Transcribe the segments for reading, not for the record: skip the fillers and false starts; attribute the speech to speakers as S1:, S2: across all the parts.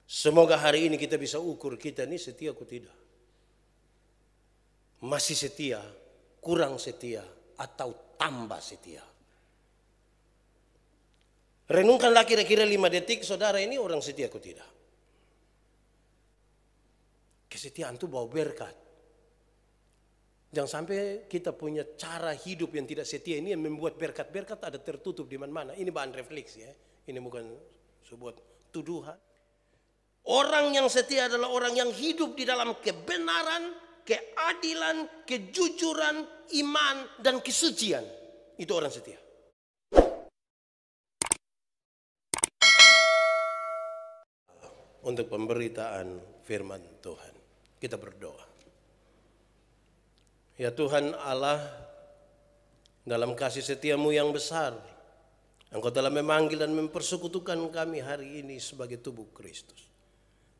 S1: Semoga hari ini kita bisa ukur kita ini setia atau tidak. Masih setia, kurang setia, atau tambah setia. Renungkanlah kira-kira 5 detik, saudara ini orang setia atau tidak. Kesetiaan itu bawa berkat. Jangan sampai kita punya cara hidup yang tidak setia ini yang membuat berkat-berkat ada tertutup di mana-mana. Ini bahan refleksi ya. Ini bukan sebuah tuduhan. Orang yang setia adalah orang yang hidup di dalam kebenaran, keadilan, kejujuran, iman, dan kesucian. Itu orang setia. Untuk pemberitaan firman Tuhan, kita berdoa. Ya Tuhan Allah, dalam kasih setiamu yang besar, Engkau telah memanggil dan mempersekutukan kami hari ini sebagai tubuh Kristus.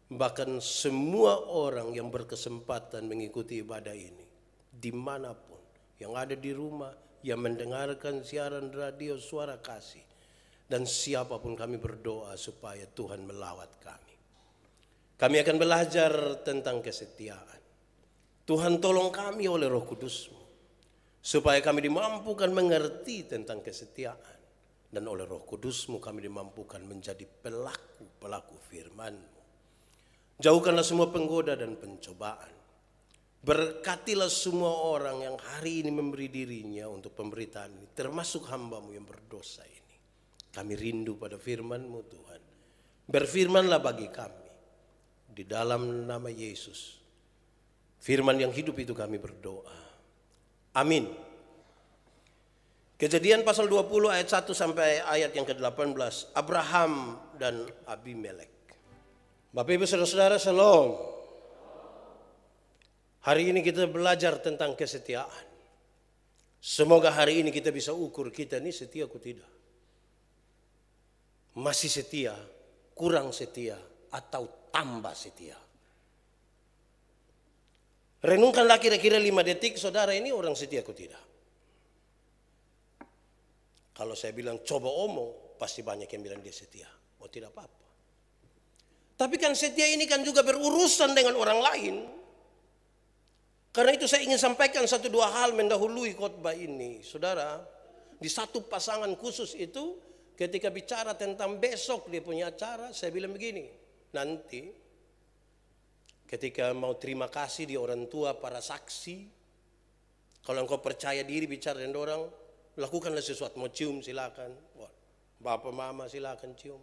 S1: Bahkan semua orang yang berkesempatan mengikuti ibadah ini, dimanapun, yang ada di rumah, yang mendengarkan siaran radio Suara Kasih, dan siapapun kami berdoa supaya Tuhan melawat kami. Kami akan belajar tentang kesetiaan. Tuhan tolong kami oleh Roh Kudus-Mu, supaya kami dimampukan mengerti tentang kesetiaan. Dan oleh Roh Kudus-Mu kami dimampukan menjadi pelaku-pelaku firman-Mu. Jauhkanlah semua penggoda dan pencobaan. Berkatilah semua orang yang hari ini memberi dirinya untuk pemberitaan ini, termasuk hamba-Mu yang berdosa ini. Kami rindu pada firman-Mu Tuhan. Berfirmanlah bagi kami. Di dalam nama Yesus, firman yang hidup itu kami berdoa. Amin. Kejadian pasal 20 ayat 1 sampai ayat yang ke-18. Abraham dan Abimelek. Bapak Ibu Saudara-saudara, shalom. Hari ini kita belajar tentang kesetiaan. Semoga hari ini kita bisa ukur kita ini setia atau tidak. Masih setia, kurang setia, atau tambah setia. Renungkanlah kira-kira 5 detik, saudara ini orang setia atau tidak. Kalau saya bilang coba omong, pasti banyak yang bilang dia setia. Oh tidak apa-apa. Tapi kan setia ini kan juga berurusan dengan orang lain. Karena itu saya ingin sampaikan 1-2 hal mendahului khotbah ini. Saudara, di satu pasangan khusus itu ketika bicara tentang besok dia punya acara, saya bilang begini. Nanti ketika mau terima kasih di orang tua para saksi, kalau engkau percaya diri bicara dengan orang, lakukanlah sesuatu. Mau cium silakan, bapak mama silakan cium,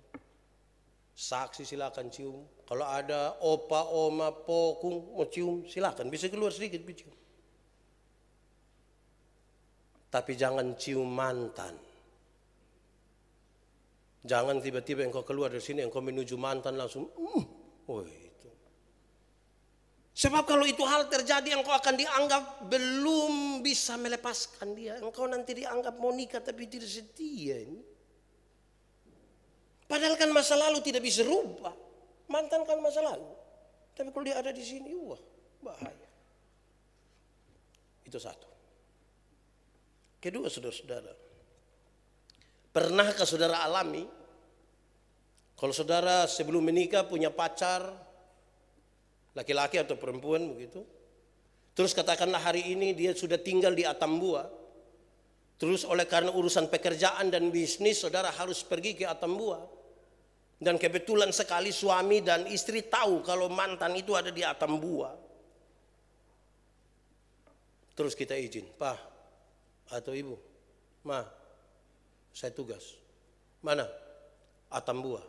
S1: saksi silakan cium. Kalau ada opa, oma, pokung mau cium silakan, bisa keluar sedikit cium. Tapi jangan cium mantan. Jangan tiba-tiba engkau keluar dari sini, engkau menuju mantan langsung. Itu. Sebab kalau itu hal terjadi, engkau akan dianggap belum bisa melepaskan dia. Engkau nanti dianggap mau nikah tapi tidak setia ini. Padahal kan masa lalu tidak bisa rubah. Mantan kan masa lalu. Tapi kalau dia ada di sini, wah bahaya. Itu satu. Kedua, saudara-saudara, pernahkah saudara alami kalau saudara sebelum menikah punya pacar laki-laki atau perempuan begitu, terus katakanlah hari ini dia sudah tinggal di Atambua, terus oleh karena urusan pekerjaan dan bisnis saudara harus pergi ke Atambua, dan kebetulan sekali suami dan istri tahu kalau mantan itu ada di Atambua. Terus kita izin, Pak atau Ibu, Ma, saya tugas. Mana? Atambua.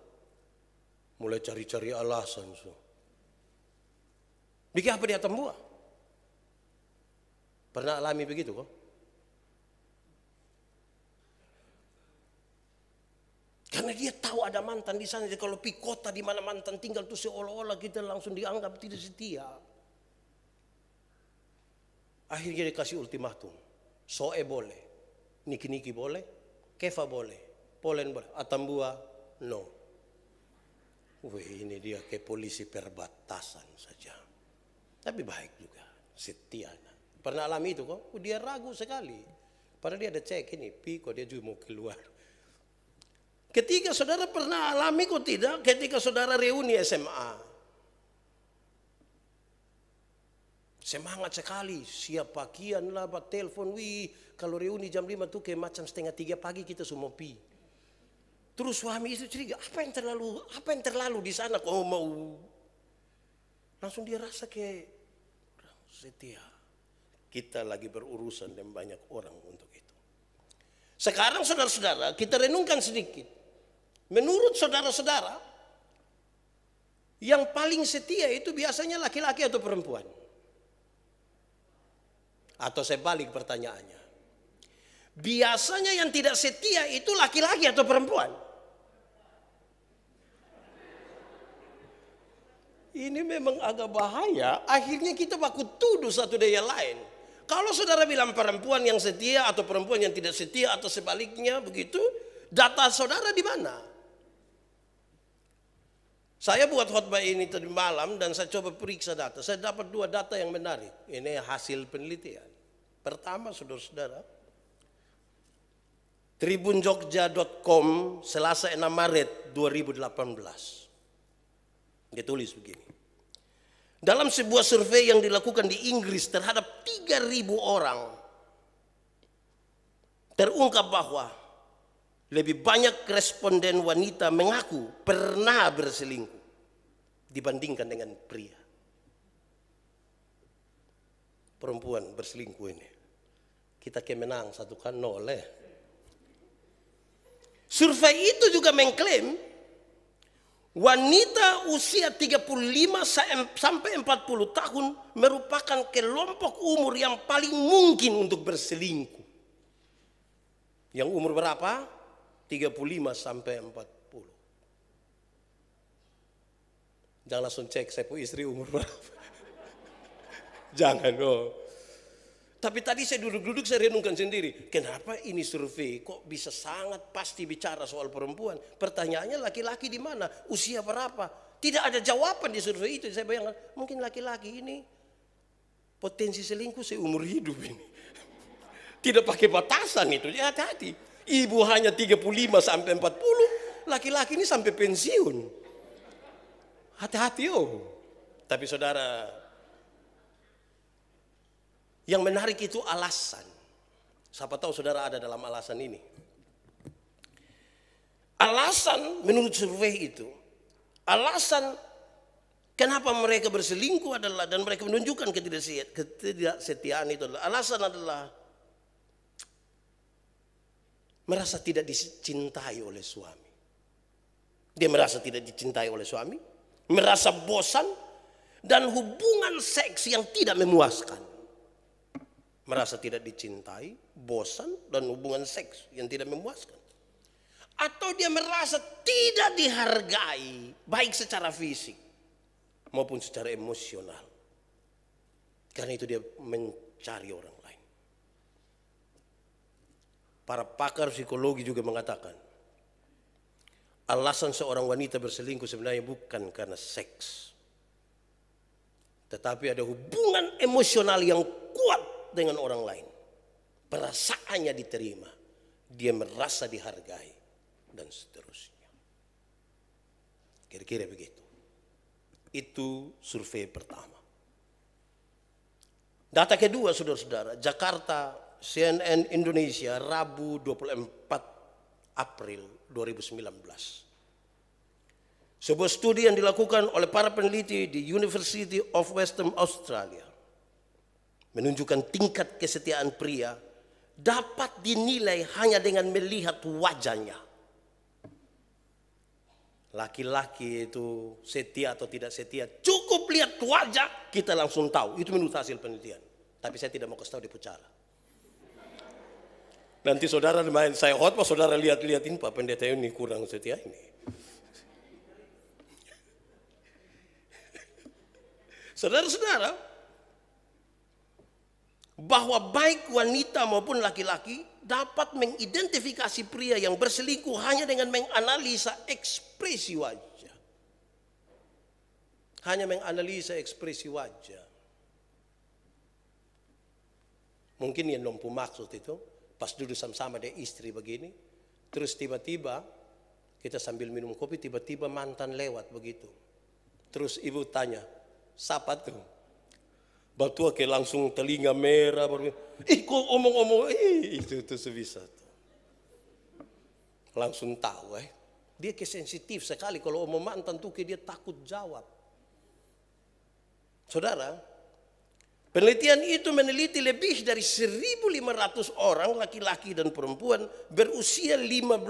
S1: Mulai cari-cari alasan. Bikin apa di Atambua? Pernah alami begitu kok? Karena dia tahu ada mantan di sana. Jadi kalau pergi kota di mana mantan tinggal tuh seolah-olah kita langsung dianggap tidak setia. Akhirnya dikasih ultimatum. Soe boleh, niki-niki boleh, kefa boleh, polen boleh, Atambua no. Wih, ini dia ke polisi perbatasan saja. Tapi baik juga, setia. Pernah alami itu kok? Dia ragu sekali. Padahal dia ada cek ini, pi kok dia juga mau keluar. Ketika saudara pernah alami kok tidak, ketika saudara reuni SMA. Semangat sekali, siap pakaian lah, buat telepon, kalau reuni jam 5 tuh kayak macam setengah 3 pagi kita semua pi. Terus suami itu curiga, apa yang terlalu di sana kok mau. Langsung dia rasa kayak setia. Kita lagi berurusan dengan banyak orang untuk itu. Sekarang saudara-saudara, kita renungkan sedikit. Menurut saudara-saudara, yang paling setia itu biasanya laki-laki atau perempuan? Atau saya balik pertanyaannya. Biasanya yang tidak setia itu laki-laki atau perempuan? Ini memang agak bahaya. Akhirnya kita baku tuduh satu dengan yang lain. Kalau saudara bilang perempuan yang setia atau perempuan yang tidak setia atau sebaliknya begitu, data saudara di mana? Saya buat khotbah ini tadi malam dan saya coba periksa data. Saya dapat 2 data yang menarik. Ini hasil penelitian. Pertama, saudara-saudara, tribunjogja.com Selasa 6 Maret 2018. Dia tulis begini. Dalam sebuah survei yang dilakukan di Inggris terhadap 3.000 orang, terungkap bahwa lebih banyak responden wanita mengaku pernah berselingkuh dibandingkan dengan pria. Perempuan berselingkuh ini, kita kemenang 1-0. Survei itu juga mengklaim wanita usia 35 sampai 40 tahun merupakan kelompok umur yang paling mungkin untuk berselingkuh. Yang umur berapa? 35 sampai 40. Jangan langsung cek saya punya istri umur berapa. Jangan Tapi tadi saya duduk-duduk saya renungkan sendiri. Kenapa ini survei kok bisa sangat pasti bicara soal perempuan? Pertanyaannya laki-laki di mana? Usia berapa? Tidak ada jawaban di survei itu. Saya bayangkan mungkin laki-laki ini potensi selingkuh seumur hidup ini. Tidak pakai batasan itu. Ya, hati-hati. Ibu hanya 35 sampai 40. Laki-laki ini sampai pensiun. Hati-hati Tapi saudara, yang menarik itu alasan. Siapa tahu saudara ada dalam alasan ini. Alasan menurut survei itu, alasan kenapa mereka berselingkuh adalah, dan mereka menunjukkan ketidaksetiaan itu adalah, alasan adalah merasa tidak dicintai oleh suami. Dia merasa tidak dicintai oleh suami, merasa bosan, dan hubungan seks yang tidak memuaskan. Merasa tidak dicintai, bosan, dan hubungan seks yang tidak memuaskan. Atau dia merasa tidak dihargai, baik secara fisik maupun secara emosional. Karena itu dia mencari orang lain. Para pakar psikologi juga mengatakan, alasan seorang wanita berselingkuh sebenarnya bukan karena seks, tetapi ada hubungan emosional yang kuat dengan orang lain. Perasaannya diterima, dia merasa dihargai, dan seterusnya. Kira-kira begitu. Itu survei pertama. Data kedua, saudara-saudara, Jakarta, CNN Indonesia, Rabu 24 April 2019. Sebuah studi yang dilakukan oleh para peneliti di University of Western Australia menunjukkan tingkat kesetiaan pria dapat dinilai hanya dengan melihat wajahnya. Laki-laki itu setia atau tidak setia, cukup lihat wajah kita langsung tahu. Itu menurut hasil penelitian. Tapi saya tidak mau kasih tahu di pucara. Nanti saudara main saya khotbah, saudara lihat-lihatin Pak Pendeta ini kurang setia ini. Saudara-saudara, bahwa baik wanita maupun laki-laki dapat mengidentifikasi pria yang berselingkuh hanya dengan menganalisa ekspresi wajah. Hanya menganalisa ekspresi wajah. Mungkin yang nompu maksud itu, pas duduk sama-sama dia istri begini, terus tiba-tiba Kita sambil minum kopi, tiba-tiba mantan lewat begitu. Terus ibu tanya, siapa tuh? Batua ke langsung telinga merah. Kok omong-omong, itu sebisa tuh. Langsung tahu Dia sensitif sekali kalau omong mantan tuh dia takut jawab. Saudara, penelitian itu meneliti lebih dari 1.500 orang laki-laki dan perempuan berusia 18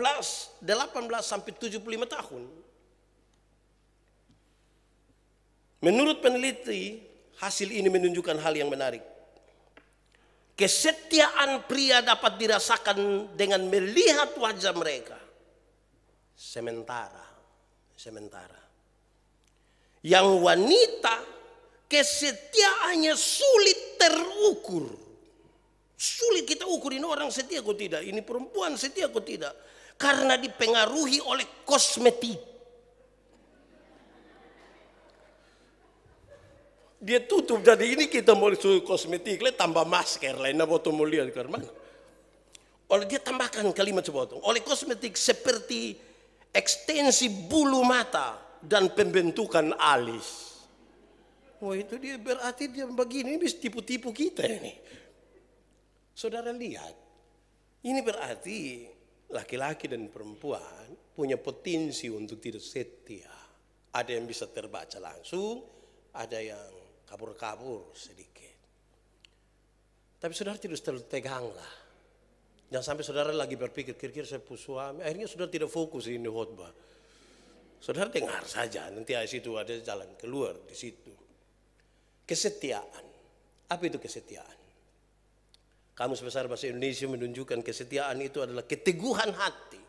S1: sampai 75 tahun. Menurut peneliti, hasil ini menunjukkan hal yang menarik. Kesetiaan pria dapat dirasakan dengan melihat wajah mereka. Sementara. Yang wanita, kesetiaannya sulit terukur. Sulit kita ukur, ini orang setia kok tidak, ini perempuan setia kok tidak. Karena dipengaruhi oleh kosmetik. Dia tutup, jadi ini kita mau suruh kosmetik, tambah masker, lain apa mau lihat ke mana. Oleh dia tambahkan kalimat sebotong, oleh kosmetik seperti ekstensi bulu mata dan pembentukan alis. Wah itu dia berarti dia begini, ini tipu-tipu kita ini. Saudara lihat, ini berarti laki-laki dan perempuan punya potensi untuk tidak setia. Ada yang bisa terbaca langsung, ada yang kabur-kabur sedikit. Tapi saudara tidak terlalu teganglah. Jangan sampai saudara lagi berpikir, kira-kira saya suami, akhirnya saudara tidak fokus ini khotbah. Saudara dengar saja, nanti di situ ada jalan keluar di situ. Kesetiaan. Apa itu kesetiaan? Kamus Besar Bahasa Indonesia menunjukkan kesetiaan itu adalah keteguhan hati,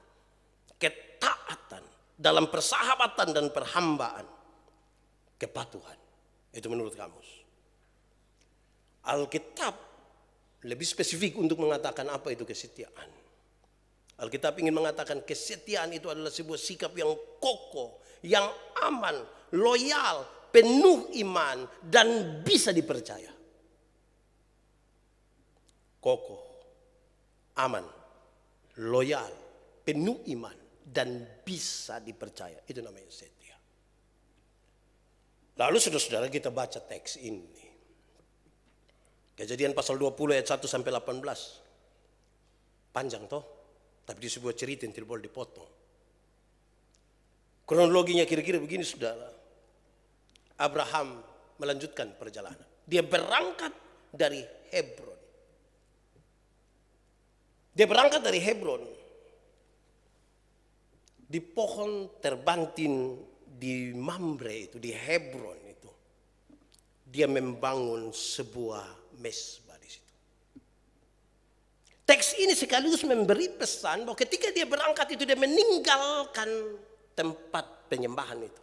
S1: ketaatan dalam persahabatan dan perhambaan, kepatuhan. Itu menurut kamus. Alkitab lebih spesifik untuk mengatakan apa itu kesetiaan. Alkitab ingin mengatakan kesetiaan itu adalah sebuah sikap yang kokoh, yang aman, loyal, penuh iman, dan bisa dipercaya. Kokoh, aman, loyal, penuh iman, dan bisa dipercaya. Itu namanya setia. Lalu saudara-saudara kita baca teks ini. Kejadian pasal 20 ayat 1 sampai 18. Panjang toh, tapi di sebuah cerita yang tidak boleh dipotong. Kronologinya kira-kira begini saudara. Abraham melanjutkan perjalanan. Dia berangkat dari Hebron. Di pohon terbantin di Mamre itu, di Hebron itu, dia membangun sebuah mesbah di situ. Teks ini sekaligus memberi pesan bahwa ketika dia berangkat itu dia meninggalkan tempat penyembahan itu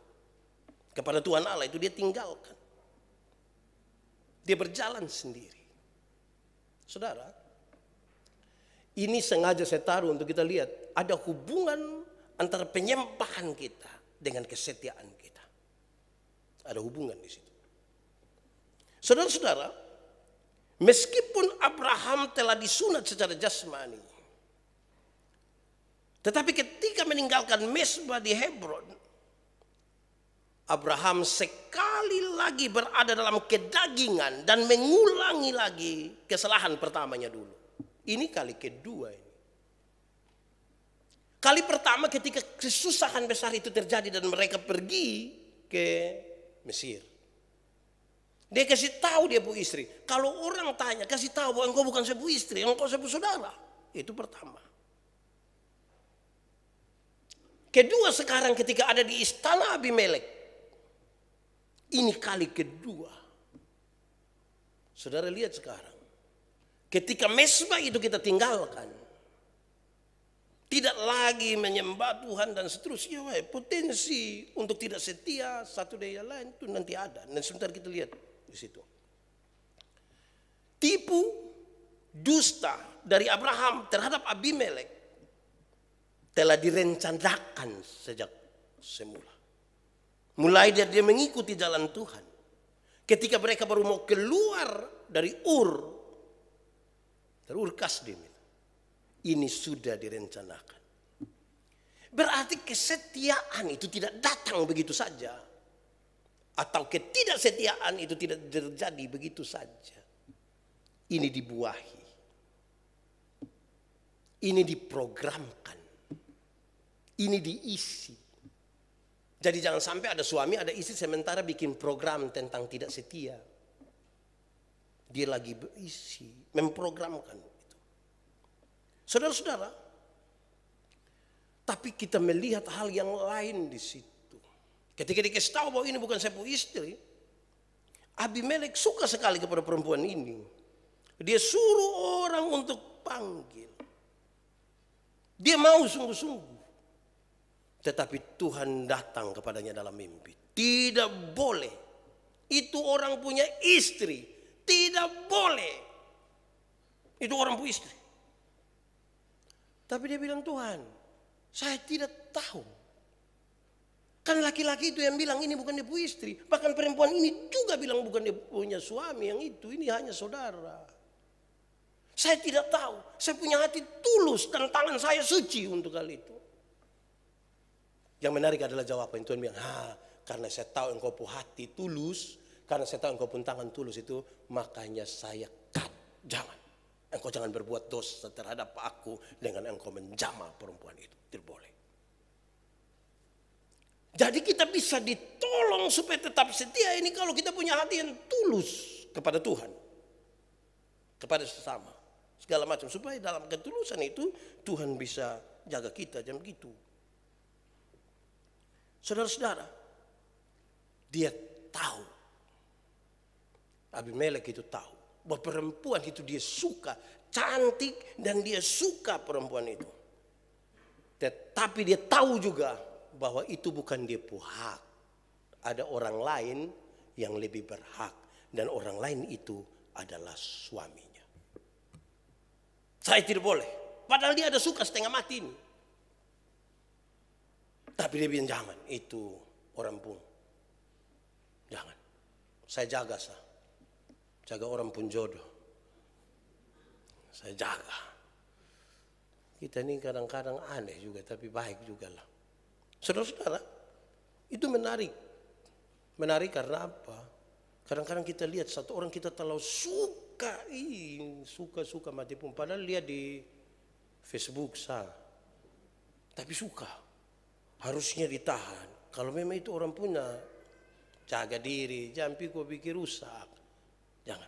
S1: kepada Tuhan Allah itu, dia tinggalkan. Dia berjalan sendiri. Saudara, ini sengaja saya taruh untuk kita lihat ada hubungan antara penyembahan kita dengan kesetiaan kita. Ada hubungan di situ. Saudara-saudara, meskipun Abraham telah disunat secara jasmani, tetapi ketika meninggalkan mesbah di Hebron, Abraham sekali lagi berada dalam kedagingan dan mengulangi lagi kesalahan pertamanya dulu. Ini kali kedua ini. Kali pertama ketika kesusahan besar itu terjadi dan mereka pergi ke Mesir. Dia kasih tahu dia bu istri. Kalau orang tanya, kasih tahu bahwa engkau bukan sebu istri, engkau sebu saudara. Itu pertama. Kedua, sekarang ketika ada di istana Abimelek. Ini kali kedua. Saudara lihat sekarang. Ketika mesbah itu kita tinggalkan. Tidak lagi menyembah Tuhan dan seterusnya. Potensi untuk tidak setia satu daya lain itu nanti ada. Dan sebentar kita lihat di situ. Tipu, dusta dari Abraham terhadap Abimelek telah direncanakan sejak semula. Mulai dari dia mengikuti jalan Tuhan. Ketika mereka baru mau keluar dari Ur Kasdim. Ini sudah direncanakan. Berarti kesetiaan itu tidak datang begitu saja. Atau ketidaksetiaan itu tidak terjadi begitu saja. Ini dibuahi. Ini diprogramkan. Ini diisi. Jadi jangan sampai ada suami, ada istri sementara bikin program tentang tidak setia. Dia lagi berisi, memprogramkan itu. Saudara-saudara, tapi kita melihat hal yang lain di situ. Ketika dikasih tahu bahwa ini bukan sepupu istri, Abimelek suka sekali kepada perempuan ini. Dia suruh orang untuk panggil. Dia mau sungguh-sungguh. Tetapi Tuhan datang kepadanya dalam mimpi. Tidak boleh. Itu orang punya istri. Tidak boleh. Itu orang punya istri. Tapi dia bilang, Tuhan, saya tidak tahu. Kan laki-laki itu yang bilang ini bukan dia punya istri. Bahkan perempuan ini juga bilang bukan dia punya suami yang itu. Ini hanya saudara. Saya tidak tahu. Saya punya hati tulus dan tangan saya suci untuk hal itu. Yang menarik adalah jawaban Tuhan bilang, karena saya tahu engkau punya hati tulus, karena saya tahu engkau punya tangan tulus itu, makanya saya cut. Jangan. Engkau jangan berbuat dosa terhadap aku dengan engkau menjamah perempuan itu. Tidak boleh. Jadi kita bisa ditolong supaya tetap setia ini kalau kita punya hati yang tulus kepada Tuhan. Kepada sesama. Segala macam. Supaya dalam ketulusan itu Tuhan bisa jaga kita jam gitu. Saudara-saudara, dia tahu. Abimelek itu tahu bahwa perempuan itu dia suka, cantik dan dia suka perempuan itu. Tetapi dia tahu juga bahwa itu bukan dia punya hak. Ada orang lain yang lebih berhak dan orang lain itu adalah suaminya. Saya tidak boleh. Padahal dia ada suka setengah mati ini. Tapi dia bilang jangan, itu orang pun. Jangan. Saya jaga sah. Jaga orang pun jodoh. Saya jaga. Kita ini kadang-kadang aneh juga, tapi baik juga lah. Saudara-saudara, itu menarik. Menarik karena apa? Kadang-kadang kita lihat satu orang kita terlalu suka. Suka mati pun. Padahal lihat di Facebook sah. Tapi suka. Harusnya ditahan. Kalau memang itu orang punya, jaga diri. Jangan pikir rusak. Jangan.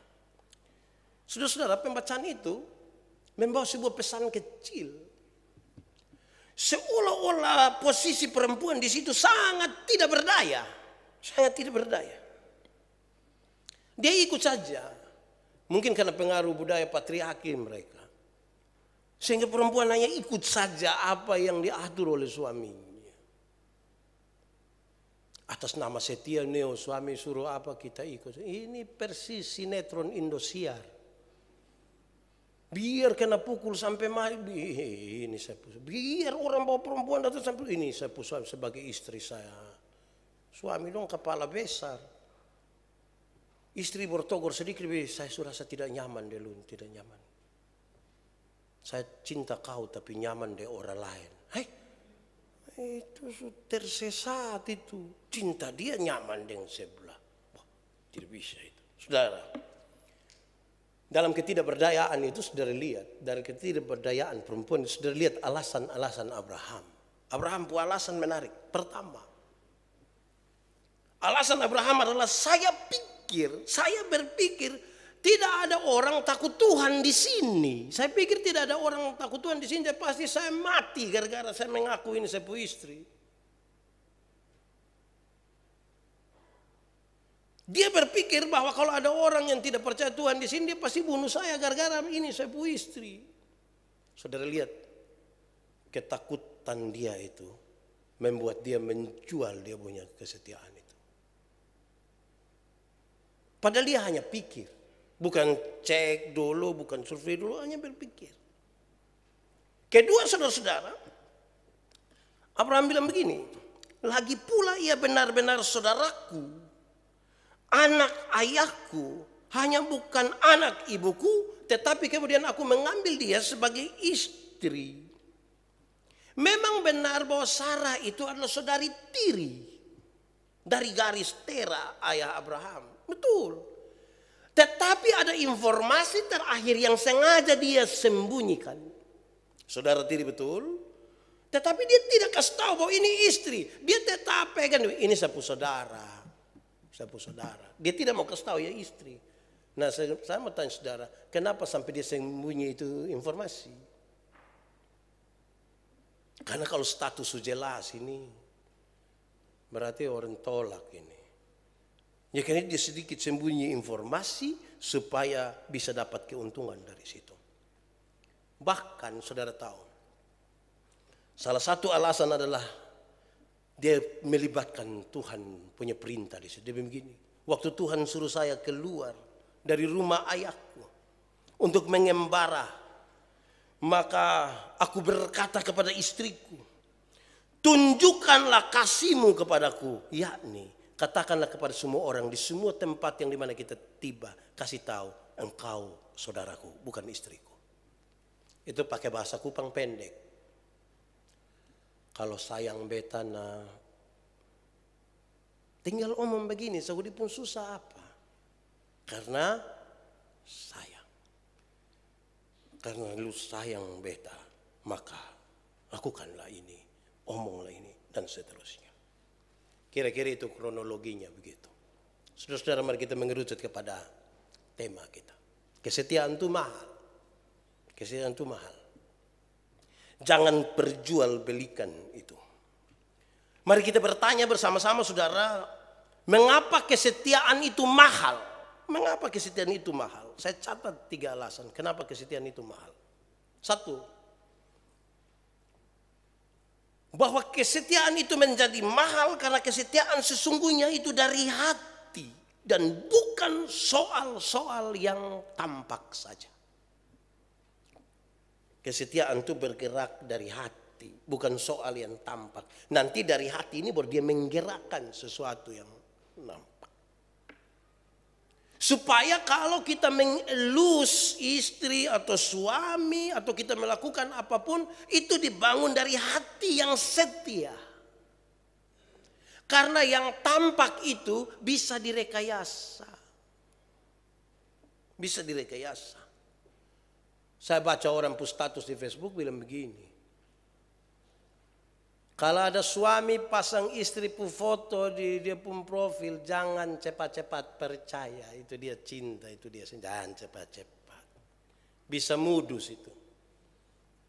S1: Saudara-saudara, pembacaan itu membawa sebuah pesan kecil. Seolah-olah posisi perempuan di situ sangat tidak berdaya. Sangat tidak berdaya. Dia ikut saja. Mungkin karena pengaruh budaya patriarki mereka. Sehingga perempuan hanya ikut saja apa yang diatur oleh suaminya. Atas nama setia neo suami suruh apa kita ikut. Ini persis sinetron Indosiar. Biar kena pukul sampai mati. Ini saya pusat. Biar orang bawa perempuan datang sampai ini saya pusat sebagai istri saya. Suami dong kepala besar. Istri bertogor sedikit lebih. Saya rasa tidak nyaman deh Lun, tidak nyaman. Saya cinta kau tapi nyaman deh orang lain. Itu tersesat itu. Cinta dia nyaman dengan sebelah. Wah, tidak bisa itu. Saudara, dalam ketidakberdayaan itu saudara lihat. Dari ketidakberdayaan perempuan itu saudara lihat alasan-alasan Abraham. Abraham punya alasan menarik. Pertama, alasan Abraham adalah saya berpikir tidak ada orang takut Tuhan di sini. Saya pikir tidak ada orang takut Tuhan di sini. Pasti saya mati gara-gara saya mengaku ini saya punya istri. Dia berpikir bahwa kalau ada orang yang tidak percaya Tuhan di sini, dia pasti bunuh saya gara-gara ini saya punya istri. Saudara lihat, ketakutan dia itu membuat dia menjual dia punya kesetiaan itu. Padahal dia hanya pikir. Bukan cek dulu, bukan survei dulu, hanya berpikir. Kedua saudara-saudara, Abraham bilang begini, lagi pula ia benar-benar saudaraku, anak ayahku, hanya bukan anak ibuku, tetapi kemudian aku mengambil dia sebagai istri. Memang benar bahwa Sarah itu adalah saudari tiri dari garis Tera ayah Abraham. Betul. Tetapi ada informasi terakhir yang sengaja dia sembunyikan. Saudara tiri betul. Tetapi dia tidak kasih tahu bahwa ini istri. Dia tetap pegang ini sapu saudara. Sapu saudara. Dia tidak mau kasih tahu ya istri. Nah saya mau tanya saudara, kenapa sampai dia sembunyi itu informasi? Karena kalau status jelas ini berarti orang tolak ini. Ya karena dia sedikit sembunyi informasi supaya bisa dapat keuntungan dari situ. Bahkan saudara tahu, salah satu alasan adalah dia melibatkan Tuhan punya perintah di situ. Dia begini, waktu Tuhan suruh saya keluar dari rumah ayahku untuk mengembara, maka aku berkata kepada istriku, tunjukkanlah kasihmu kepadaku, yakni katakanlah kepada semua orang di semua tempat yang dimana kita tiba, kasih tahu engkau saudaraku, bukan istriku. Itu pakai bahasa Kupang pendek. Kalau sayang betana, tinggal omong begini, saudi pun susah apa? Karena sayang. Karena lu sayang beta, maka lakukanlah ini, omonglah ini, dan seterusnya. Kira-kira itu kronologinya begitu. Saudara-saudara, mari kita mengerucut kepada tema kita. Kesetiaan itu mahal. Kesetiaan itu mahal. Jangan perjualbelikan itu. Mari kita bertanya bersama-sama saudara, mengapa kesetiaan itu mahal? Mengapa kesetiaan itu mahal? Saya catat 3 alasan kenapa kesetiaan itu mahal. 1, bahwa kesetiaan itu menjadi mahal karena kesetiaan sesungguhnya itu dari hati dan bukan soal-soal yang tampak saja. Kesetiaan itu bergerak dari hati, bukan soal yang tampak. Nanti dari hati ini baru dia menggerakkan sesuatu yang nampak. Supaya kalau kita mengelus istri atau suami atau kita melakukan apapun, itu dibangun dari hati yang setia. Karena yang tampak itu bisa direkayasa. Bisa direkayasa. Saya baca orang pun status di Facebook bilang begini. Kalau ada suami pasang istri pu foto di dia pun profil, jangan cepat-cepat percaya. Itu dia cinta, itu dia jangan cepat-cepat. Bisa modus itu.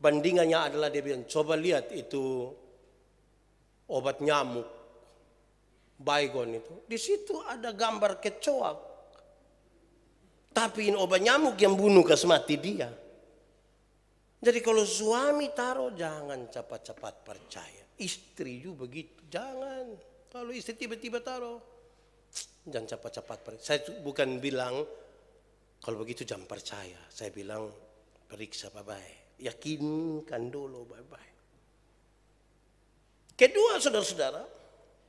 S1: Bandingannya adalah dia bilang, coba lihat itu obat nyamuk. Baygon itu. Di situ ada gambar kecoa. Tapi ini obat nyamuk yang bunuh mati dia. Jadi kalau suami taruh, jangan cepat-cepat percaya. Istri juga begitu, jangan. Kalau istri tiba-tiba taruh, jangan cepat-cepat percaya. Saya bukan bilang kalau begitu jangan percaya. Saya bilang periksa baik-baik, yakinkan dulu baik-baik. Kedua saudara-saudara,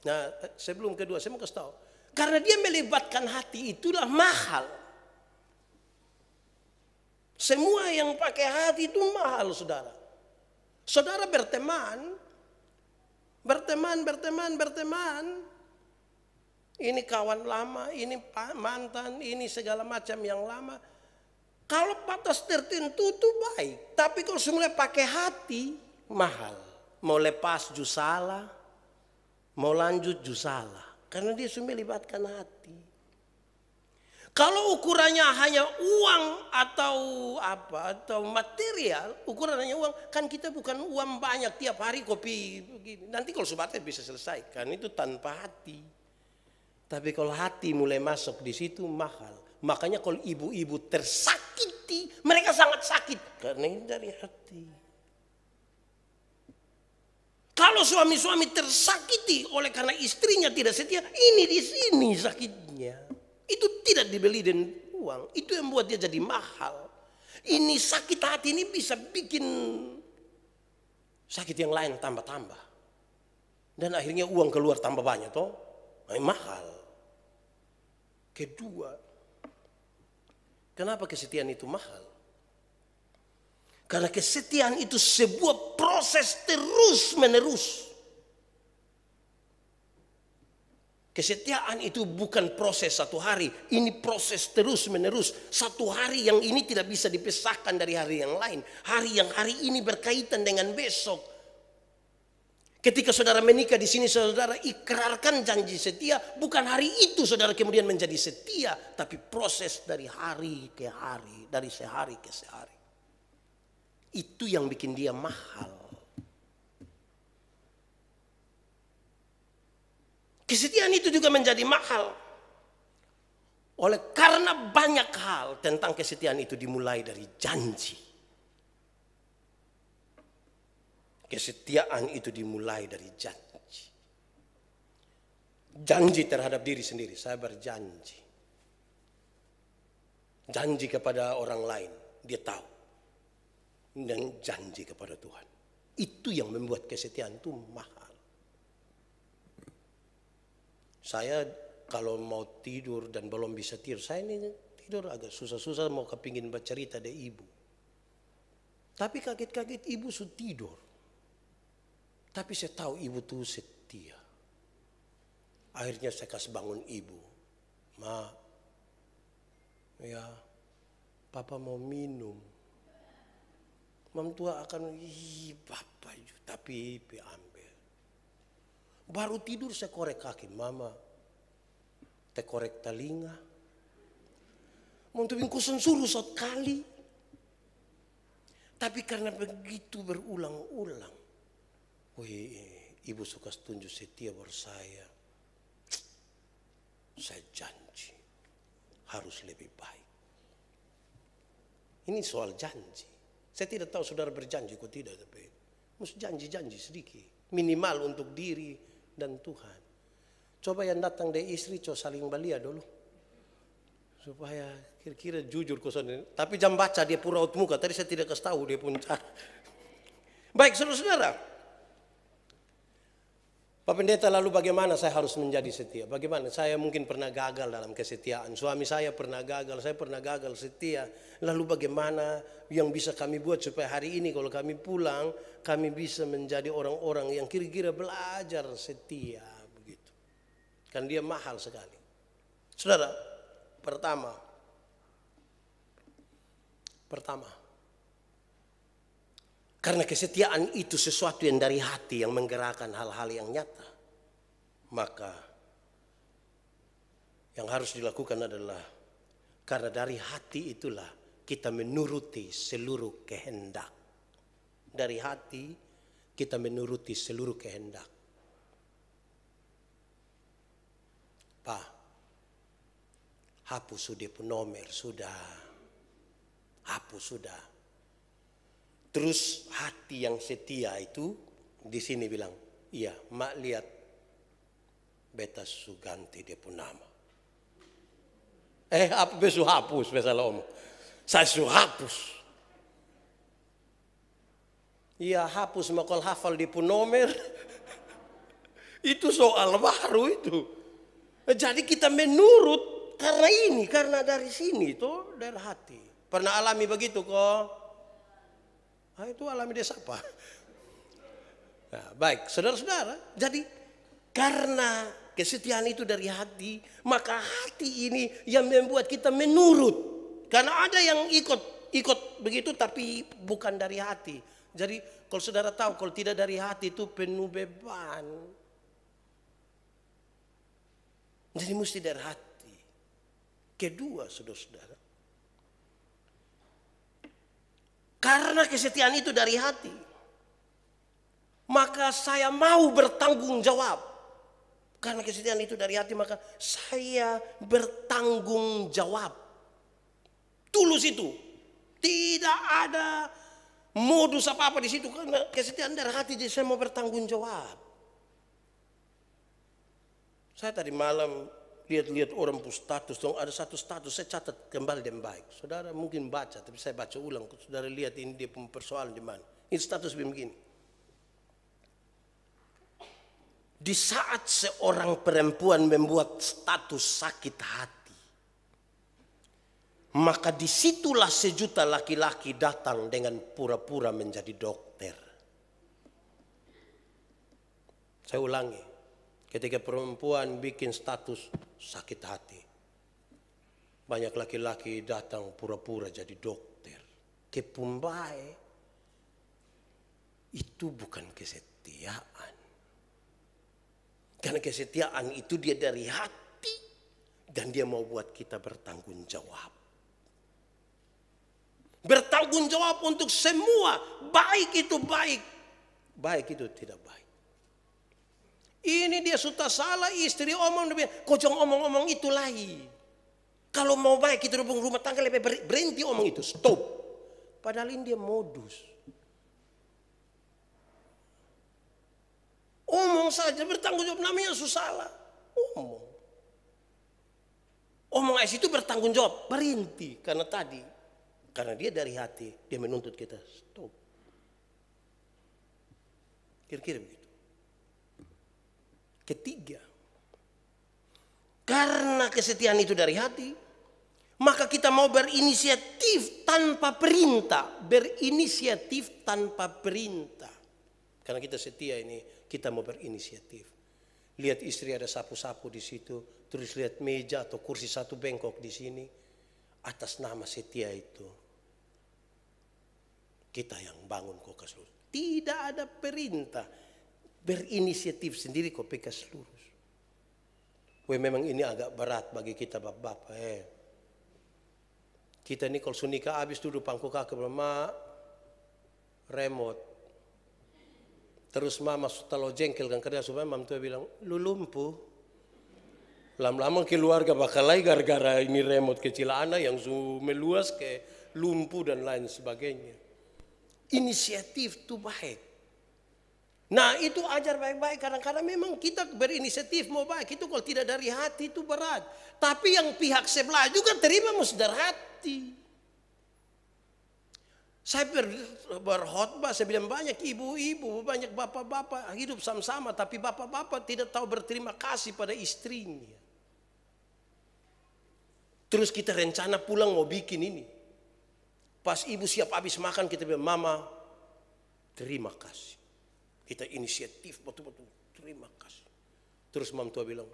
S1: nah sebelum kedua saya mau kasih tahu, karena dia melibatkan hati itulah mahal. Semua yang pakai hati itu mahal saudara. Saudara berteman. Ini kawan lama, ini mantan, ini segala macam yang lama. Kalau batas tertentu itu baik. Tapi kalau semuanya pakai hati, mahal. Mau lepas ju salah, mau lanjut ju salah. Karena dia semua melibatkan hati. Kalau ukurannya hanya uang atau apa atau material, ukurannya uang, kan kita bukan uang banyak tiap hari kopi begini. Nanti kalau sebatas bisa selesaikan itu tanpa hati. Tapi kalau hati mulai masuk di situ mahal. Makanya kalau ibu-ibu tersakiti, mereka sangat sakit karena ini dari hati. Kalau suami-suami tersakiti oleh karena istrinya tidak setia, ini di sini sakitnya. Itu tidak dibeli dengan uang. Itu yang membuat dia jadi mahal. Ini sakit hati ini bisa bikin sakit yang lain tambah-tambah. Dan akhirnya uang keluar tambah banyak toh. Mahal. Kedua, kenapa kesetiaan itu mahal? Karena kesetiaan itu sebuah proses terus menerus. Kesetiaan itu bukan proses satu hari. Ini proses terus menerus. Satu hari yang ini tidak bisa dipisahkan dari hari yang lain. Hari yang hari ini berkaitan dengan besok. Ketika saudara menikah di sini, saudara ikrarkan janji setia. Bukan hari itu saudara kemudian menjadi setia. Tapi proses dari hari ke hari. Dari sehari ke sehari. Itu yang bikin dia mahal. Kesetiaan itu juga menjadi mahal. Karena banyak hal tentang kesetiaan itu dimulai dari janji. Kesetiaan itu dimulai dari janji. Janji terhadap diri sendiri. Saya berjanji. Janji kepada orang lain. Dia tahu. Dan janji kepada Tuhan. Itu yang membuat kesetiaan itu mahal. Saya kalau mau tidur dan belum bisa tidur, saya ini tidur agak susah-susah mau kepingin bercerita deh ibu. Tapi kaget-kaget ibu sudah tidur. Tapi saya tahu ibu tuh setia. Akhirnya saya kasih bangun ibu. Ma, ya papa mau minum. Mam tua akan, bapak tapi ambil. Baru tidur saya korek kaki, mama. Te korek telinga. Mau kusen suruh sekali. Tapi karena begitu berulang-ulang. Ibu suka tunjuk setia buat saya. Saya janji. Harus lebih baik. Ini soal janji. Saya tidak tahu saudara berjanji kok tidak, tapi mesti janji-janji sedikit. Minimal untuk diri dan Tuhan. Coba yang datang dari istri, coba saling balia dulu. Supaya kira-kira jujur kosan. Tapi jam baca dia pura out muka. Tadi saya tidak kasih tahu dia pun cara. Baik saudara-saudara. Pak Pendeta, lalu bagaimana saya harus menjadi setia? Bagaimana? Saya mungkin pernah gagal dalam kesetiaan. Suami saya pernah gagal, saya pernah gagal setia. Lalu bagaimana yang bisa kami buat supaya hari ini kalau kami pulang, kami bisa menjadi orang-orang yang kira-kira belajar setia. Begitu. Kan dia mahal sekali. Saudara, pertama. Karena kesetiaan itu sesuatu yang dari hati yang menggerakkan hal-hal yang nyata. Maka yang harus dilakukan adalah karena dari hati itulah kita menuruti seluruh kehendak. Dari hati kita menuruti seluruh kehendak. Pak, hapus sudah nomor sudah. Hapus sudah. Terus hati yang setia itu di sini bilang, iya, mak lihat beta su ganti dia pun nama. Apa besu hapus misalnya om? Saya su hapus. Iya hapus makal hafal dia pun nomor. Itu soal baru itu. Jadi kita menurut karena dari sini itu dari hati. Pernah alami begitu kok? Itu alami desa apa? Nah, baik, saudara-saudara. Jadi karena kesetiaan itu dari hati, maka hati ini yang membuat kita menurut. Karena ada yang ikut begitu, tapi bukan dari hati. Jadi kalau saudara tahu, kalau tidak dari hati itu penuh beban. Jadi mesti dari hati. Kedua, saudara-saudara. Karena kesetiaan itu dari hati. Maka saya mau bertanggung jawab. Karena kesetiaan itu dari hati maka saya bertanggung jawab. Tulus itu. Tidak ada modus apa-apa di situ. Karena kesetiaan dari hati jadi saya mau bertanggung jawab. Saya tadi malam lihat-lihat orang pun status, dong ada satu status saya catat kembali dengan baik. Saudara mungkin baca, tapi saya baca ulang. Saudara lihat ini dia punya persoalan di mana. Ini status begini. Di saat seorang perempuan membuat status sakit hati, Maka disitulah sejuta laki-laki datang dengan pura-pura menjadi dokter. Saya ulangi, ketika perempuan bikin status sakit hati, banyak laki-laki datang pura-pura jadi dokter. Kepumbai itu bukan kesetiaan. Karena kesetiaan itu dia dari hati dan dia mau buat kita bertanggung jawab. Bertanggung jawab untuk semua, baik itu baik, baik itu tidak baik. Ini dia sudah salah, istri omong, kau jangan omong-omong itu lagi. Kalau mau baik itu rumah tangga lebih berhenti omong itu, stop. Padahal ini dia modus. Omong saja bertanggung jawab, namanya salah. Omong. Omong itu bertanggung jawab, berhenti karena tadi. Karena dia dari hati, dia menuntut kita stop. Kira-kira begitu. Ketiga, karena kesetiaan itu dari hati, maka kita mau berinisiatif tanpa perintah. Berinisiatif tanpa perintah. Karena kita setia ini, kita mau berinisiatif. Lihat istri ada sapu-sapu di situ, terus lihat meja atau kursi satu bengkok di sini, atas nama setia itu. Kita yang bangun kok lurus. Tidak ada perintah. Berinisiatif sendiri kok pekas lurus. Memang ini agak berat bagi kita bapak-bapak. Kita ini kalau sunika habis duduk pangku kakak mama remote. Terus mama sudah jengkel kan kerja supaya mama tua bilang lu lumpuh. Lama-lama keluarga bakal lagi gara-gara ini remote kecil anak yang meluas ke lumpuh dan lain sebagainya. Inisiatif itu baik. Nah itu ajar baik-baik. Kadang-kadang memang kita berinisiatif mau baik. Itu kalau tidak dari hati itu berat. Tapi yang pihak sebelah juga terima mesti dari hati. Saya berkhotbah, saya bilang banyak ibu-ibu, banyak bapak-bapak hidup sama-sama. Tapi bapak-bapak tidak tahu berterima kasih pada istrinya. Terus kita rencana pulang mau bikin ini. Pas ibu siap habis makan kita bilang, mama terima kasih. Kita inisiatif betul-betul terima kasih. Terus mam tua bilang,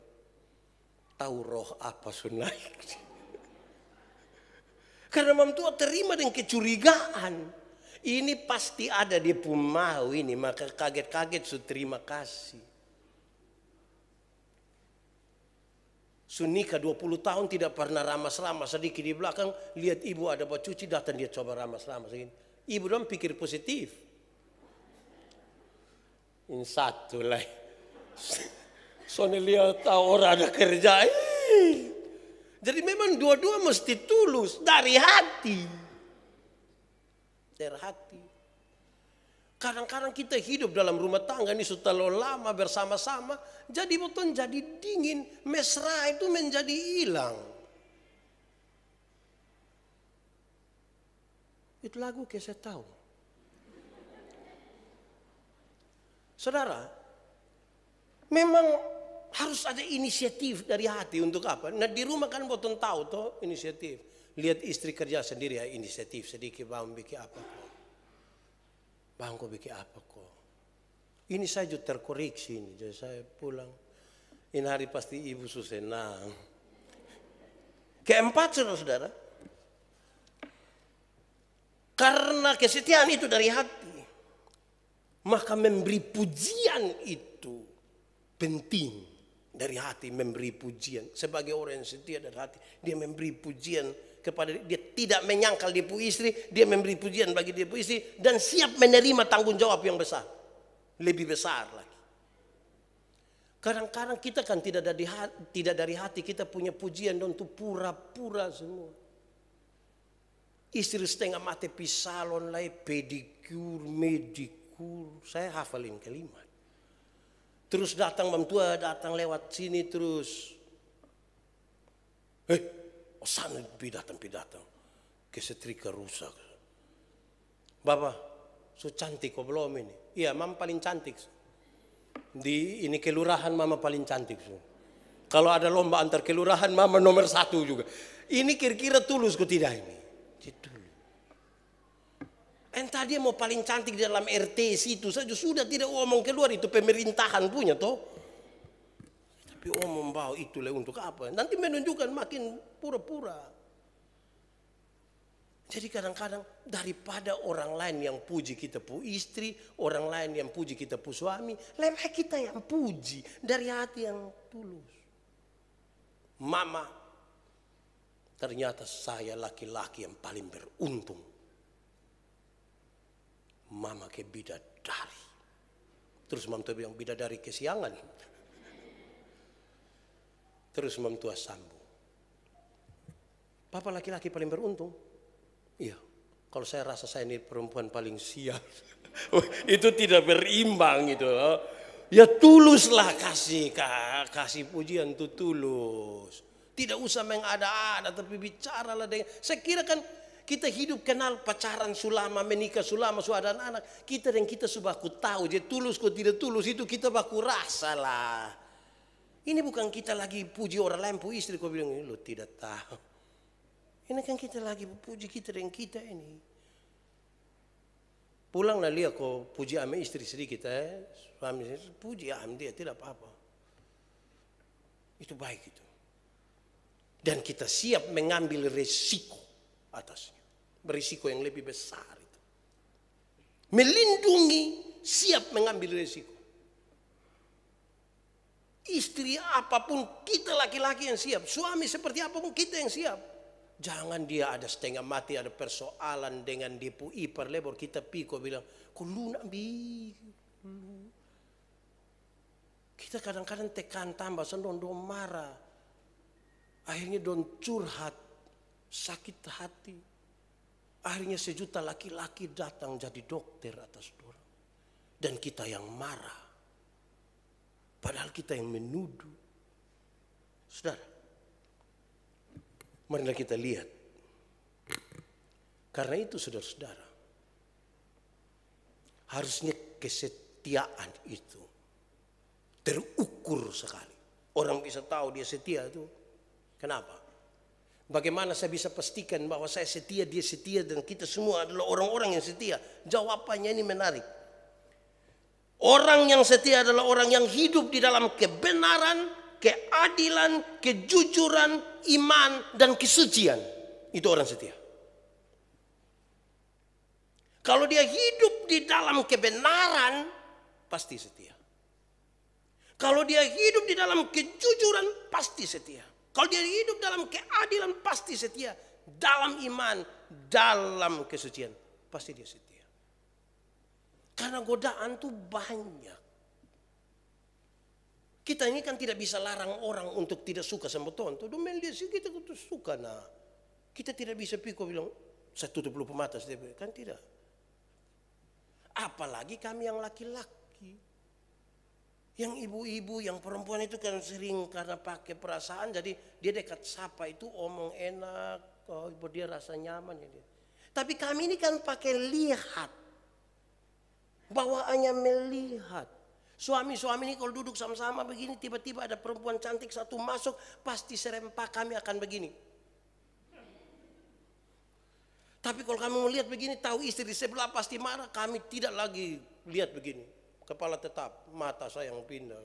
S1: tahu roh apa naik. Karena mam tua terima dengan kecurigaan. Ini pasti ada dia pun mau ini, maka kaget-kaget su terima kasih. Sunika 20 tahun tidak pernah ramas-ramas, sedikit di belakang lihat ibu ada buat cuci, datang dia coba ramas-ramas. Ibu dong pikir positif. Ini satu lah. Soalnya lihat tahu orang ada kerja. Jadi memang dua-dua mesti tulus dari hati. Dari hati. Kadang-kadang kita hidup dalam rumah tangga ini sudah lama bersama-sama. Jadi betul jadi dingin. Mesra itu menjadi hilang. Itu lagu kayak saya tahu. Saudara, memang harus ada inisiatif dari hati untuk apa? Nah di rumah kan betul tahu toh inisiatif. Lihat istri kerja sendiri ya inisiatif sedikit bang bikin apa kok. Bang kok bikin apa kok. Ini saya juga terkoreksi ini. Jadi saya pulang. Ini hari pasti ibu senang. Keempat saudara-saudara. Karena kesetiaan itu dari hati. Maka memberi pujian itu penting. Dari hati memberi pujian. Sebagai orang yang setia dari hati. Dia memberi pujian kepada dia. Tidak menyangkal dia pu istri. Dia memberi pujian bagi dia pu istri. Dan siap menerima tanggung jawab yang besar. Lebih besar lagi. Kadang-kadang kita kan tidak dari hati. Kita punya pujian untuk pura-pura semua. Istri setengah mati pisalon lah. Pedikur, medikur. Saya hafalin kalimat. Terus datang mamtua datang lewat sini terus. Sana pidatang. Kesetrika rusak. Bapak, so cantik kok belum ini? Iya, mama paling cantik. Di ini kelurahan mama paling cantik. Kalau ada lomba antar kelurahan, mama nomor 1 juga. Ini kira-kira tulus kok tidak ini? Tulus. Entah dia mau paling cantik di dalam RT situ saja sudah tidak omong keluar, itu pemerintahan punya toh. Tapi omong bawa itu untuk apa? Nanti menunjukkan makin pura-pura. Jadi kadang-kadang daripada orang lain yang puji kita pu istri, orang lain yang puji kita pu suami, lebih kita yang puji dari hati yang tulus. Mama, ternyata saya laki-laki yang paling beruntung. Mama ke bidadari. Terus mam tua bilang bidadari kesiangan. Terus mam tua sambung. Papa laki-laki paling beruntung. Iya, kalau saya rasa saya ini perempuan paling sial. Itu tidak berimbang itu. Ya tuluslah kasih pujian itu tulus. Tidak usah mengada-ada tapi bicaralah dengan. Saya kira kan kita hidup kenal pacaran sulama, menikah sulama, sudah ada anak. Kita dan kita sudah baku tahu. Jadi tulus kok tidak tulus itu kita baku rasa lah. Ini bukan kita lagi puji orang lain pu istri kau bilang ini lo tidak tahu. Ini kan kita lagi puji kita dan kita ini. Pulanglah lihat kau puji ame istri sedikit suami puji dia tidak apa-apa. Itu baik itu. Dan kita siap mengambil resiko atasnya. Berisiko yang lebih besar itu. Melindungi, siap mengambil resiko. Istri apapun kita laki-laki yang siap. Suami seperti apapun kita yang siap. Jangan dia ada setengah mati, ada persoalan dengan dia pu ipar lebor kita piko bilang, kok lu nak bi? Kita kadang-kadang tekan tambah sendon marah. Akhirnya don curhat, sakit hati. Akhirnya sejuta laki-laki datang jadi dokter atas dorang. Dan kita yang marah. Padahal kita yang menuduh. Saudara. Marilah kita lihat. Karena itu saudara-saudara. Harusnya kesetiaan itu terukur sekali. Orang bisa tahu dia setia itu. Kenapa? Bagaimana saya bisa pastikan bahwa saya setia, dia setia, dan kita semua adalah orang-orang yang setia? Jawabannya ini menarik. Orang yang setia adalah orang yang hidup di dalam kebenaran, keadilan, kejujuran, iman, dan kesucian. Itu orang setia. Kalau dia hidup di dalam kebenaran, pasti setia. Kalau dia hidup di dalam kejujuran, pasti setia. Kalau dia hidup dalam keadilan, pasti setia. Dalam iman, dalam kesucian, pasti dia setia. Karena godaan tuh banyak. Kita ini kan tidak bisa larang orang untuk tidak suka sama tonton. Domel dia sih kita tuh suka nah. Kita tidak bisa piko bilang saya tutup lupa mata kan tidak. Apalagi kami yang laki-laki. Yang ibu-ibu, yang perempuan itu kan sering karena pakai perasaan jadi dia dekat sapa itu omong enak, oh dia rasa nyaman ya dia. Tapi kami ini kan pakai lihat. Bawaannya melihat. Suami-suami ini kalau duduk sama-sama begini tiba-tiba ada perempuan cantik satu masuk pasti serempak kami akan begini. Tapi kalau kami melihat begini tahu istri di sebelah pasti marah, kami tidak lagi lihat begini. Kepala tetap, mata saya yang pindah.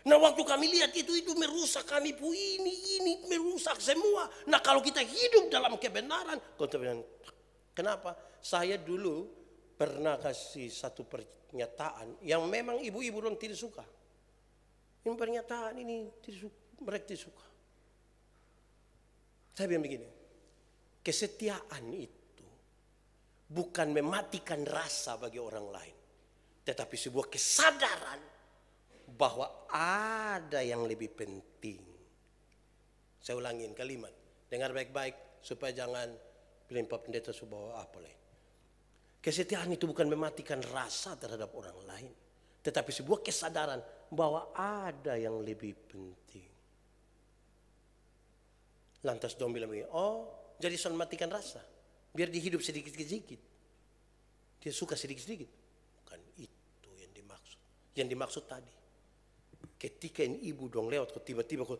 S1: Nah waktu kami lihat itu merusak kami ini merusak semua. Nah kalau kita hidup dalam kebenaran, kenapa? Saya dulu pernah kasih satu pernyataan yang memang ibu-ibu dong tidak suka. Ini pernyataan ini mereka tidak suka. Saya bilang begini, kesetiaan itu bukan mematikan rasa bagi orang lain, tetapi sebuah kesadaran bahwa ada yang lebih penting. Saya ulangin kalimat, dengar baik-baik supaya jangan pilih Pak Pendeta subawa apa lain. Kesetiaan itu bukan mematikan rasa terhadap orang lain, tetapi sebuah kesadaran bahwa ada yang lebih penting. Lantas dong bilang begini, oh jadi soal matikan rasa. Biar dia hidup sedikit-sedikit. Dia suka sedikit-sedikit. Bukan itu yang dimaksud. Yang dimaksud tadi. Ketika ini ibu dong lewat kok tiba-tiba kok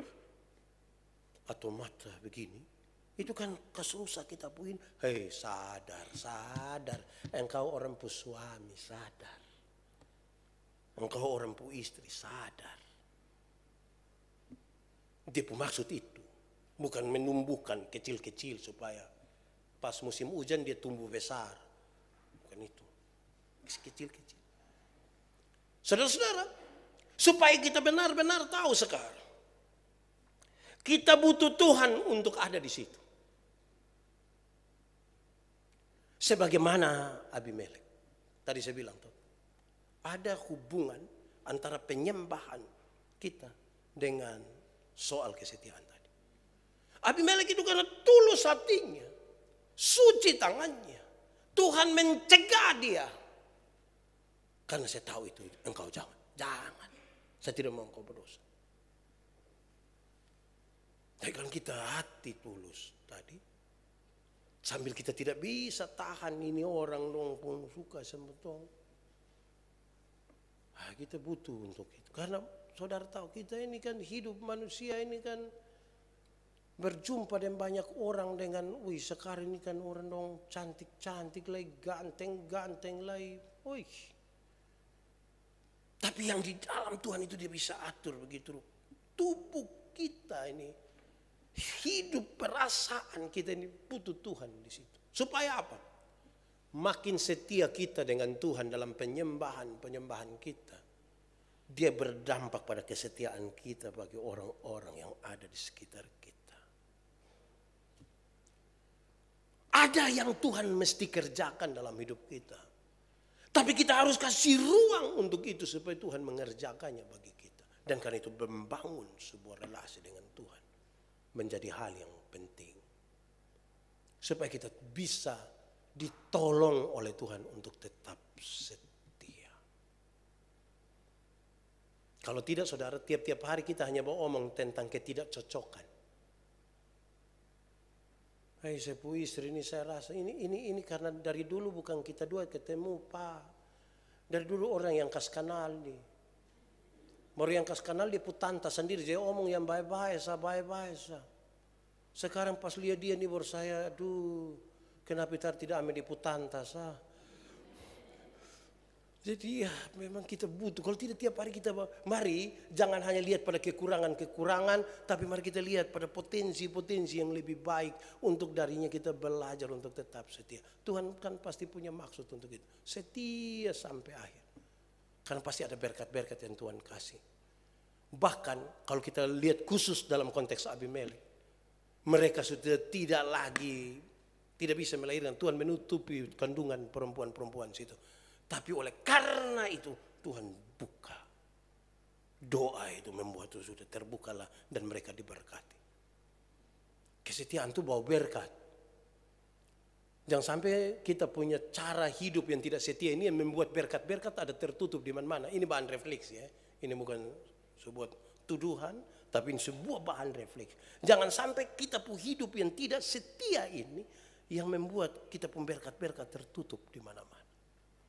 S1: atau mata begini, itu kan kesusah kita puin. Hei, sadar, sadar. Engkau orang pu suami, sadar. Engkau orang pu istri, sadar. Dia pu maksud itu. Bukan menumbuhkan kecil-kecil supaya pas musim hujan dia tumbuh besar. Bukan itu. Kecil-kecil. Saudara-saudara, supaya kita benar-benar tahu sekarang. Kita butuh Tuhan untuk ada di situ. Sebagaimana Abimelek. Tadi saya bilang tuh. Ada hubungan antara penyembahan kita dengan soal kesetiaan tadi. Abimelek itu karena tulus hatinya. Suci tangannya. Tuhan mencegah dia. Karena saya tahu itu engkau jangan. Jangan. Saya tidak mau engkau berdosa. Tapi kan kita hati tulus tadi. Sambil kita tidak bisa tahan ini orang dong pun suka sama tong. Kita butuh untuk itu. Karena saudara tahu kita ini kan hidup manusia ini kan berjumpa dengan banyak orang dengan sekarang ini kan orang dong cantik-cantik lagi, ganteng-ganteng lagi. Tapi yang di dalam Tuhan itu dia bisa atur begitu. Tubuh kita ini, hidup perasaan kita ini butuh Tuhan di situ. Supaya apa? Makin setia kita dengan Tuhan dalam penyembahan kita, dia berdampak pada kesetiaan kita bagi orang-orang yang ada di sekitar kita. Ada yang Tuhan mesti kerjakan dalam hidup kita. Tapi kita harus kasih ruang untuk itu supaya Tuhan mengerjakannya bagi kita. Dan karena itu membangun sebuah relasi dengan Tuhan menjadi hal yang penting. Supaya kita bisa ditolong oleh Tuhan untuk tetap setia. Kalau tidak saudara, tiap-tiap hari kita hanya beromong tentang ketidakcocokan. Saya pu istri ini saya rasa ini karena dari dulu bukan kita dua ketemu Pak. Dari dulu orang yang kas kenal nih. Baru yang kas kenal dia putanta sendiri. Dia omong yang baik-baik sa. Sekarang pas lihat dia nih baru saya aduh. Kenapa tidak ambil di putanta sa. Jadi ya memang kita butuh. Kalau tidak tiap hari kita mari jangan hanya lihat pada kekurangan-kekurangan. Tapi mari kita lihat pada potensi-potensi yang lebih baik. Untuk darinya kita belajar untuk tetap setia. Tuhan kan pasti punya maksud untuk itu. Setia sampai akhir. Karena pasti ada berkat-berkat yang Tuhan kasih. Bahkan kalau kita lihat khusus dalam konteks Abimelek. Mereka sudah tidak bisa melahirkan. Tuhan menutupi kandungan perempuan-perempuan situ. Tapi oleh karena itu Tuhan buka. Doa itu membuat itu sudah terbukalah dan mereka diberkati. Kesetiaan itu bawa berkat. Jangan sampai kita punya cara hidup yang tidak setia ini yang membuat berkat-berkat ada tertutup di mana-mana. Ini bahan refleksi ya. Ini bukan sebuah tuduhan, tapi ini sebuah bahan refleksi. Jangan sampai kita punya hidup yang tidak setia ini yang membuat kita punya berkat-berkat tertutup di mana-mana.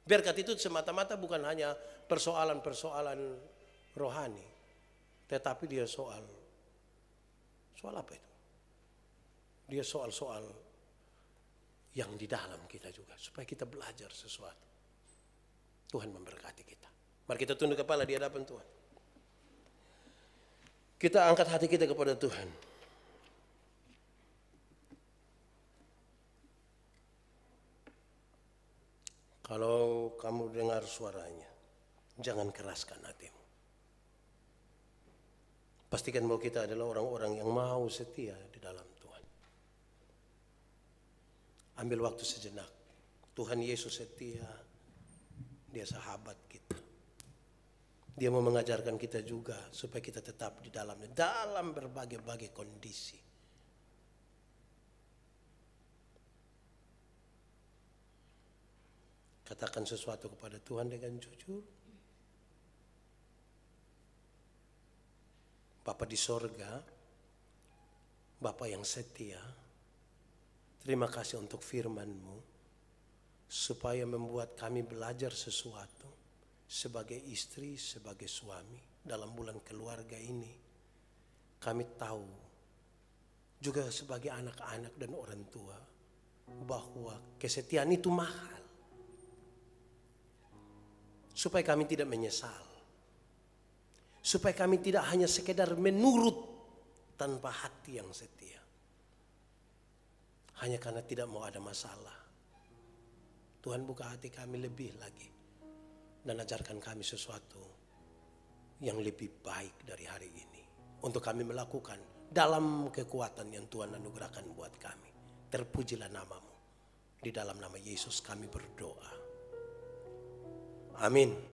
S1: Berkat itu semata-mata bukan hanya persoalan-persoalan rohani. Tetapi dia soal apa itu? Dia soal yang di dalam kita juga. Supaya kita belajar sesuatu. Tuhan memberkati kita. Mari kita tunduk kepala di hadapan Tuhan. Kita angkat hati kita kepada Tuhan. Kalau kamu dengar suaranya, jangan keraskan hatimu. Pastikan bahwa kita adalah orang-orang yang mau setia di dalam Tuhan. Ambil waktu sejenak. Tuhan Yesus setia, dia sahabat kita. Dia mau mengajarkan kita juga supaya kita tetap di dalamnya. Dalam berbagai-bagai kondisi. Katakan sesuatu kepada Tuhan dengan jujur. Bapa di sorga, Bapa yang setia, terima kasih untuk firman-Mu, supaya membuat kami belajar sesuatu, sebagai istri, sebagai suami. dalam bulan keluarga ini, kami tahu juga sebagai anak-anak dan orang tua bahwa kesetiaan itu mahal. Supaya kami tidak menyesal. Supaya kami tidak hanya sekedar menurut tanpa hati yang setia. Hanya karena tidak mau ada masalah. Tuhan buka hati kami lebih lagi. Dan ajarkan kami sesuatu yang lebih baik dari hari ini. Untuk kami melakukan dalam kekuatan yang Tuhan anugerahkan buat kami. Terpujilah namamu. Di dalam nama Yesus kami berdoa. Amin.